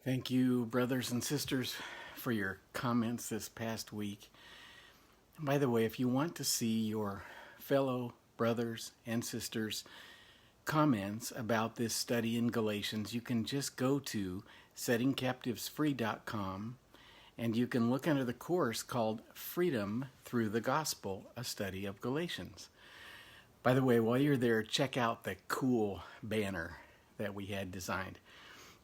Thank you, brothers and sisters, for your comments this past week. And by the way, if you want to see your fellow brothers and sisters' comments about this study in Galatians, you can just go to settingcaptivesfree.com and you can look under the course called Freedom Through the Gospel, a study of Galatians. By the way, while you're there, check out the cool banner that we had designed.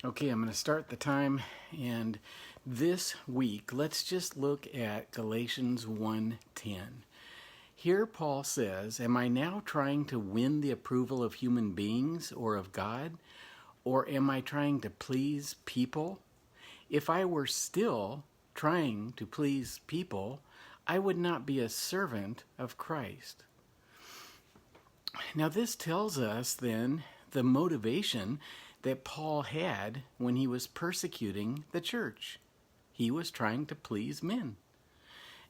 Okay, I'm going to start the time, and this week, let's just look at Galatians 1:10. Here Paul says, "Am I now trying to win the approval of human beings or of God? Or am I trying to please people? If I were still trying to please people, I would not be a servant of Christ." Now this tells us then the motivation that Paul had when he was persecuting the church. He was trying to please men.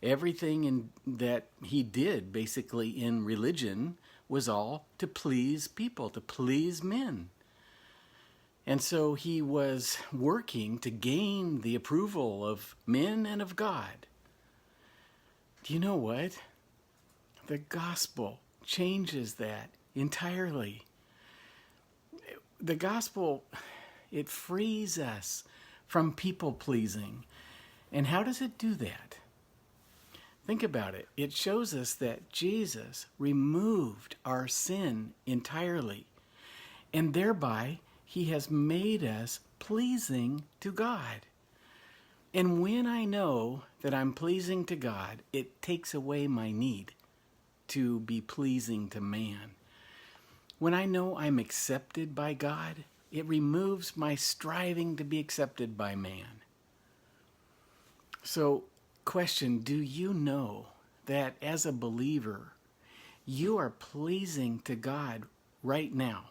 Everything that he did basically in religion was all to please people, to please men. And so he was working to gain the approval of men and of God. Do you know what? The gospel changes that entirely. The gospel, it frees us from people pleasing. And how does it do that? Think about it. It shows us that Jesus removed our sin entirely, and thereby he has made us pleasing to God. And when I know that I'm pleasing to God, it takes away my need to be pleasing to man. When I know I'm accepted by God, it removes my striving to be accepted by man. So, question, do you know that as a believer, you are pleasing to God right now?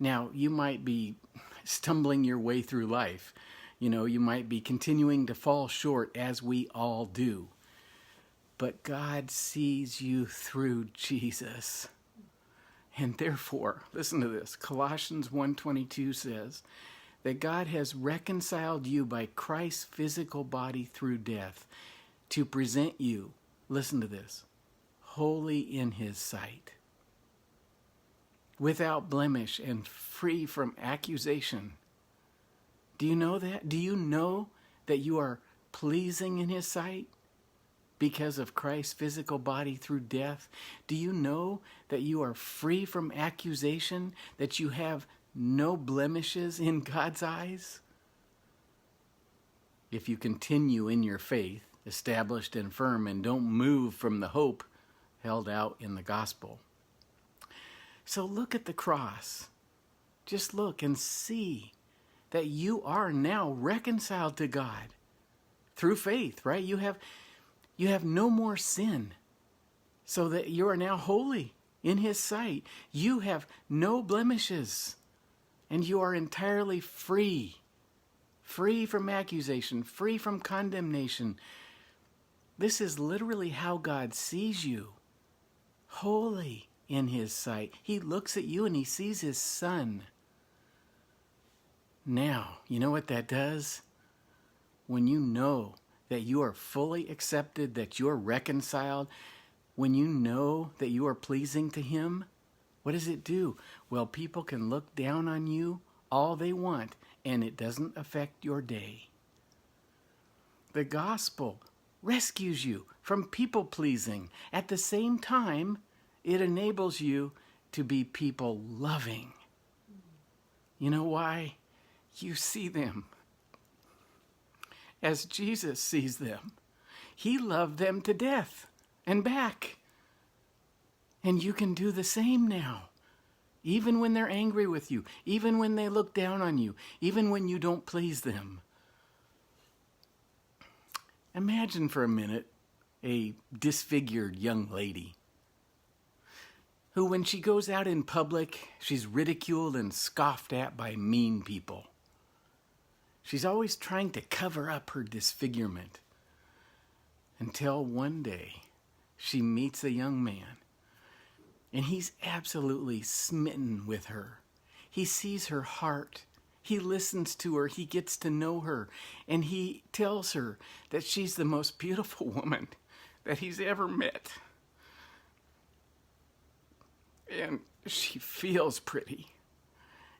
Now, you might be stumbling your way through life. You might be continuing to fall short, as we all do. But God sees you through Jesus. And therefore, listen to this, Colossians 1:22 says that God has reconciled you by Christ's physical body through death to present you, listen to this, holy in his sight, without blemish and free from accusation. Do you know that? Do you know that you are pleasing in his sight? Because of Christ's physical body through death? Do you know that you are free from accusation, that you have no blemishes in God's eyes? If you continue in your faith, established and firm, and don't move from the hope held out in the gospel. So look at the cross. Just look and see that you are now reconciled to God through faith, right? You have no more sin, so that you are now holy in his sight. You have no blemishes, and you are entirely free from accusation, free from condemnation. This is literally how God sees you, holy in his sight. He looks at you and he sees his son. Now, you know what that does? When you know that you are fully accepted, that you're reconciled, when you know that you are pleasing to him, what does it do? Well, people can look down on you all they want, and it doesn't affect your day. The gospel rescues you from people pleasing. At the same time, it enables you to be people loving. You know why? You see them as Jesus sees them. He loved them to death and back. And you can do the same now. Even when they're angry with you, even when they look down on you, even when you don't please them. Imagine for a minute a disfigured young lady who, when she goes out in public, she's ridiculed and scoffed at by mean people. She's always trying to cover up her disfigurement until one day she meets a young man, and he's absolutely smitten with her. He sees her heart He listens to her, he gets to know her, and he tells her that she's the most beautiful woman that he's ever met. And she feels pretty.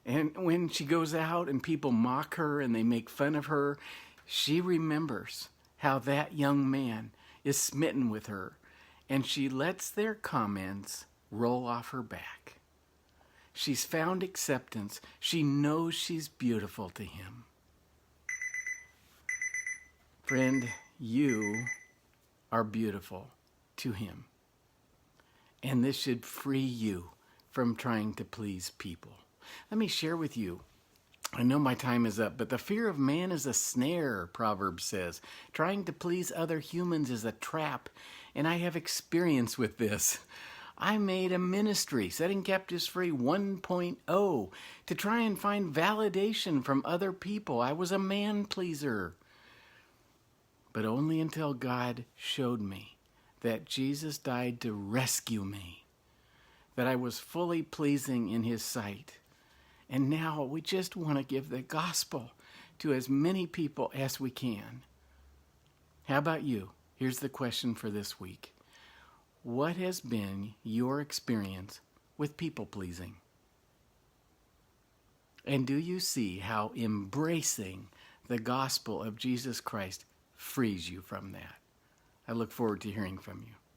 And when she goes out and people mock her and they make fun of her, she remembers how that young man is smitten with her, and she lets their comments roll off her back. She's found acceptance. She knows she's beautiful to him. Friend, you are beautiful to him. And this should free you from trying to please people. Let me share with you. I know my time is up, but the fear of man is a snare, Proverbs says. Trying to please other humans is a trap, and I have experience with this. I made a ministry, Setting Captives Free 1.0, to try and find validation from other people. I was a man pleaser. But only until God showed me that Jesus died to rescue me, that I was fully pleasing in his sight. And now we just want to give the gospel to as many people as we can. How about you? Here's the question for this week. What has been your experience with people pleasing? And do you see how embracing the gospel of Jesus Christ frees you from that? I look forward to hearing from you.